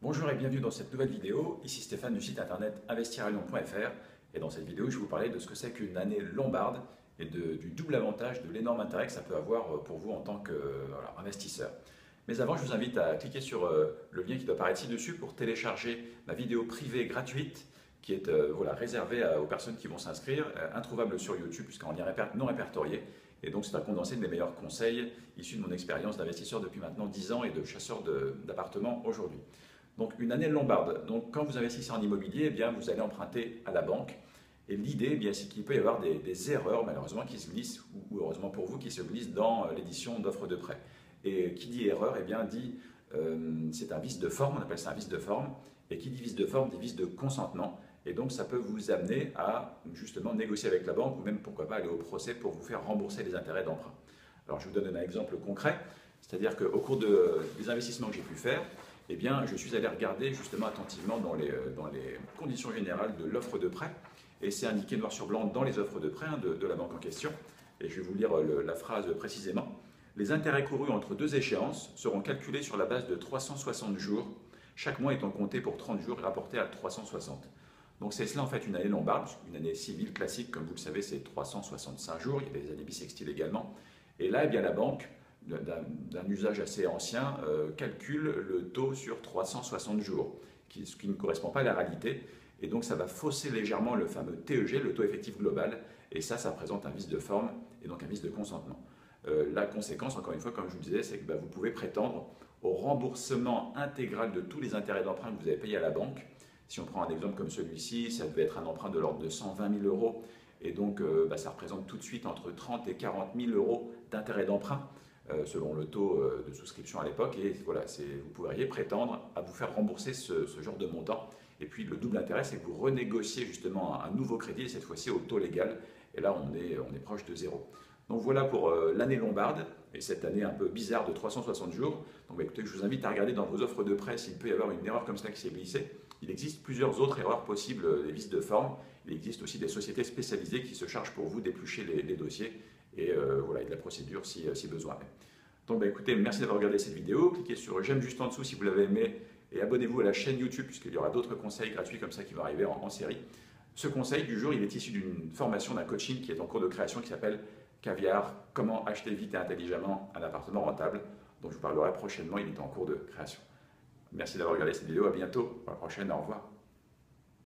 Bonjour et bienvenue dans cette nouvelle vidéo. Ici Stéphane du site internet investiralyon.fr et dans cette vidéo je vais vous parler de ce que c'est qu'une année lombarde et du double avantage de l'énorme intérêt que ça peut avoir pour vous en tant qu'investisseur. Mais avant je vous invite à cliquer sur le lien qui doit apparaître ci-dessus pour télécharger ma vidéo privée gratuite qui est réservée aux personnes qui vont s'inscrire, introuvable sur YouTube puisqu'en lien non répertorié. Et donc c'est un condensé de mes meilleurs conseils issus de mon expérience d'investisseur depuis maintenant 10 ans et de chasseur d'appartements aujourd'hui. Donc une année lombarde. Donc quand vous investissez en immobilier, eh bien, vous allez emprunter à la banque. Et l'idée, eh bien, c'est qu'il peut y avoir des erreurs, malheureusement, qui se glissent, ou heureusement pour vous, qui se glissent dans l'édition d'offres de prêt. Et qui dit erreur, eh bien, dit c'est un vice de forme, on appelle ça un vice de forme. Et qui dit vice de forme, dit vice de consentement. Et donc ça peut vous amener à justement négocier avec la banque, ou même pourquoi pas aller au procès pour vous faire rembourser les intérêts d'emprunt. Alors je vous donne un exemple concret, c'est-à-dire qu'au cours des investissements que j'ai pu faire, eh bien, je suis allé regarder justement attentivement dans les conditions générales de l'offre de prêt, et c'est indiqué noir sur blanc dans les offres de prêt de la banque en question, et je vais vous lire la phrase précisément. Les intérêts courus entre deux échéances seront calculés sur la base de 360 jours, chaque mois étant compté pour 30 jours et rapporté à 360. Donc c'est cela en fait une année lombarde, une année civile classique, comme vous le savez c'est 365 jours, il y avait des années bissextiles également, et là eh bien, la banque, d'un usage assez ancien, calcule le taux sur 360 jours, ce qui ne correspond pas à la réalité. Et donc ça va fausser légèrement le fameux TEG, le taux effectif global, et ça présente un vice de forme et donc un vice de consentement. La conséquence, encore une fois, comme je vous le disais, c'est que vous pouvez prétendre au remboursement intégral de tous les intérêts d'emprunt que vous avez payés à la banque. Si on prend un exemple comme celui-ci, ça devait être un emprunt de l'ordre de 120 000 euros, et donc ça représente tout de suite entre 30 et 40 000 euros d'intérêts d'emprunt, selon le taux de souscription à l'époque. Et voilà, vous pourriez prétendre à vous faire rembourser ce genre de montant. Et puis le double intérêt, c'est que vous renégociez justement un nouveau crédit, et cette fois-ci au taux légal. Et là, on est proche de zéro. Donc voilà pour l'année lombarde, et cette année un peu bizarre de 360 jours. Donc écoutez, je vous invite à regarder dans vos offres de prêt s'il peut y avoir une erreur comme ça qui s'est glissée. Il existe plusieurs autres erreurs possibles, des vices de forme. Il existe aussi des sociétés spécialisées qui se chargent pour vous d'éplucher les dossiers et de la procédure si besoin. Donc écoutez, merci d'avoir regardé cette vidéo. Cliquez sur j'aime juste en dessous si vous l'avez aimé et abonnez-vous à la chaîne YouTube puisqu'il y aura d'autres conseils gratuits comme ça qui vont arriver en série. Ce conseil du jour, il est issu d'une formation, d'un coaching qui est en cours de création qui s'appelle Caviar, comment acheter vite et intelligemment un appartement rentable, dont je vous parlerai prochainement, il est en cours de création. Merci d'avoir regardé cette vidéo, à bientôt pour la prochaine, au revoir.